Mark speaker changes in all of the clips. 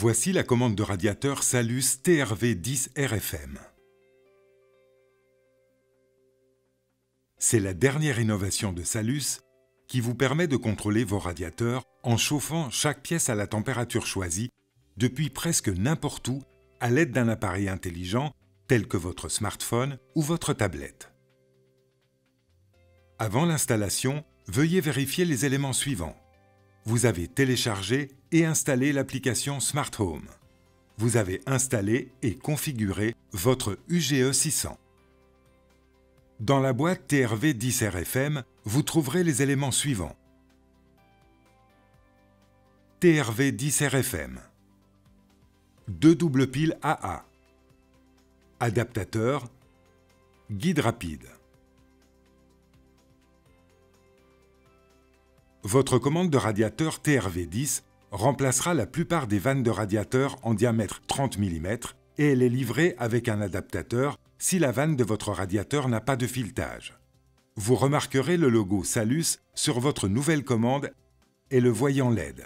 Speaker 1: Voici la commande de radiateur Salus TRV10 RFM. C'est la dernière innovation de Salus qui vous permet de contrôler vos radiateurs en chauffant chaque pièce à la température choisie depuis presque n'importe où à l'aide d'un appareil intelligent tel que votre smartphone ou votre tablette. Avant l'installation, veuillez vérifier les éléments suivants. Vous avez téléchargé et installé l'application Smart Home. Vous avez installé et configuré votre UGE 600. Dans la boîte TRV10 RFM, vous trouverez les éléments suivants. TRV10 RFM, 2 doubles piles AA, adaptateur, guide rapide. Votre commande de radiateur TRV10 remplacera la plupart des vannes de radiateur en diamètre 30 mm et elle est livrée avec un adaptateur si la vanne de votre radiateur n'a pas de filetage. Vous remarquerez le logo Salus sur votre nouvelle commande et le voyant LED.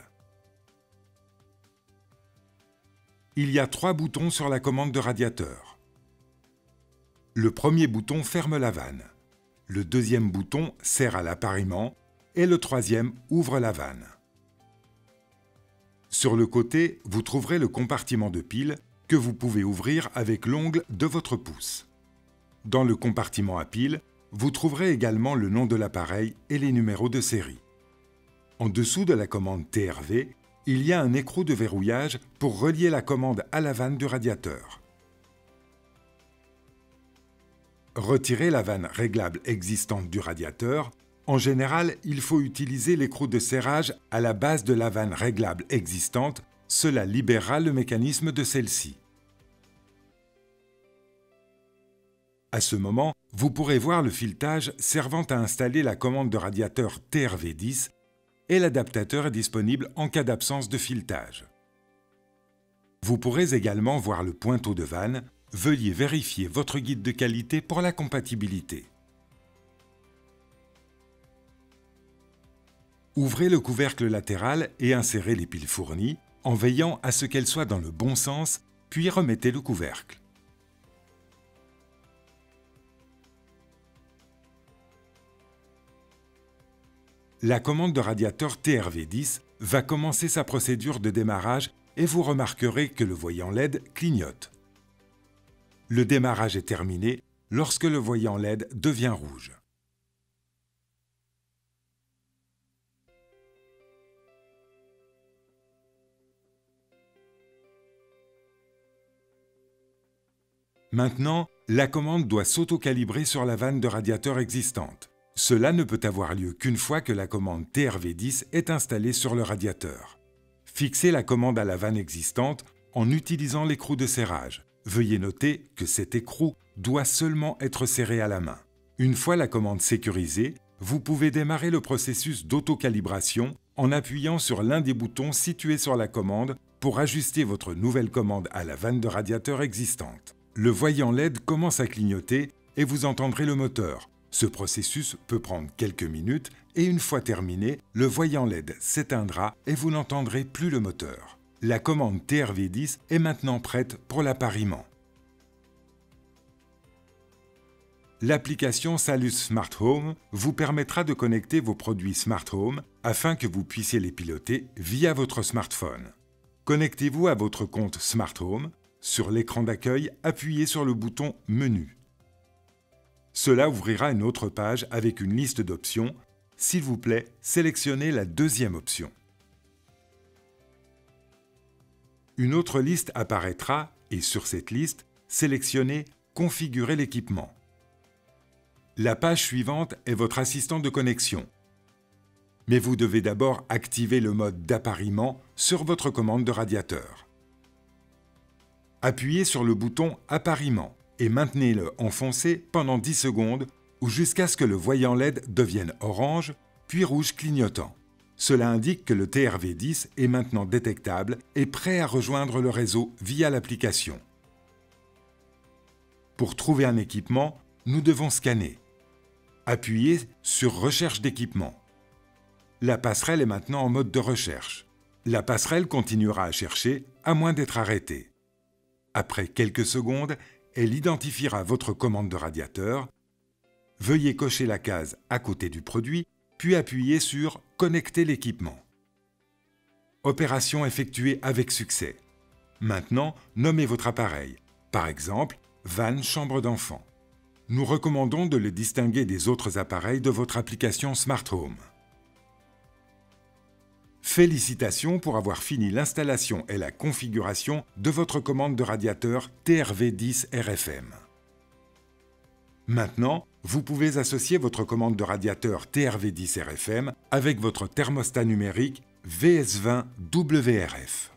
Speaker 1: Il y a 3 boutons sur la commande de radiateur. Le premier bouton ferme la vanne. Le deuxième bouton sert à l'appariement et le troisième ouvre la vanne. Sur le côté, vous trouverez le compartiment de pile que vous pouvez ouvrir avec l'ongle de votre pouce. Dans le compartiment à pile, vous trouverez également le nom de l'appareil et les numéros de série. En dessous de la commande TRV, il y a un écrou de verrouillage pour relier la commande à la vanne du radiateur. Retirez la vanne réglable existante du radiateur. En général, il faut utiliser l'écrou de serrage à la base de la vanne réglable existante, cela libérera le mécanisme de celle-ci. À ce moment, vous pourrez voir le filetage servant à installer la commande de radiateur TRV10 et l'adaptateur est disponible en cas d'absence de filetage. Vous pourrez également voir le pointeau de vanne. Veuillez vérifier votre guide de qualité pour la compatibilité. Ouvrez le couvercle latéral et insérez les piles fournies en veillant à ce qu'elles soient dans le bon sens, puis remettez le couvercle. La commande de radiateur TRV10 va commencer sa procédure de démarrage et vous remarquerez que le voyant LED clignote. Le démarrage est terminé lorsque le voyant LED devient rouge. Maintenant, la commande doit s'auto-calibrer sur la vanne de radiateur existante. Cela ne peut avoir lieu qu'une fois que la commande TRV10 est installée sur le radiateur. Fixez la commande à la vanne existante en utilisant l'écrou de serrage. Veuillez noter que cet écrou doit seulement être serré à la main. Une fois la commande sécurisée, vous pouvez démarrer le processus d'auto-calibration en appuyant sur l'un des boutons situés sur la commande pour ajuster votre nouvelle commande à la vanne de radiateur existante. Le voyant LED commence à clignoter et vous entendrez le moteur. Ce processus peut prendre quelques minutes et une fois terminé, le voyant LED s'éteindra et vous n'entendrez plus le moteur. La commande TRV10 est maintenant prête pour l'appariement. L'application Salus Smart Home vous permettra de connecter vos produits Smart Home afin que vous puissiez les piloter via votre smartphone. Connectez-vous à votre compte Smart Home. Sur l'écran d'accueil, appuyez sur le bouton « Menu ». Cela ouvrira une autre page avec une liste d'options. S'il vous plaît, sélectionnez la deuxième option. Une autre liste apparaîtra et sur cette liste, sélectionnez « Configurer l'équipement ». La page suivante est votre assistant de connexion. Mais vous devez d'abord activer le mode d'appariement sur votre commande de radiateur. Appuyez sur le bouton « Appariement » et maintenez-le enfoncé pendant 10 secondes ou jusqu'à ce que le voyant LED devienne orange, puis rouge clignotant. Cela indique que le TRV10 est maintenant détectable et prêt à rejoindre le réseau via l'application. Pour trouver un équipement, nous devons scanner. Appuyez sur « Recherche d'équipement ». La passerelle est maintenant en mode de recherche. La passerelle continuera à chercher à moins d'être arrêtée. Après quelques secondes, elle identifiera votre commande de radiateur. Veuillez cocher la case à côté du produit, puis appuyez sur « Connecter l'équipement ». Opération effectuée avec succès. Maintenant, nommez votre appareil, par exemple, vanne chambre d'enfant. Nous recommandons de le distinguer des autres appareils de votre application Smart Home. Félicitations pour avoir fini l'installation et la configuration de votre commande de radiateur TRV10 RFM. Maintenant, vous pouvez associer votre commande de radiateur TRV10 RFM avec votre thermostat numérique VS20 WRF.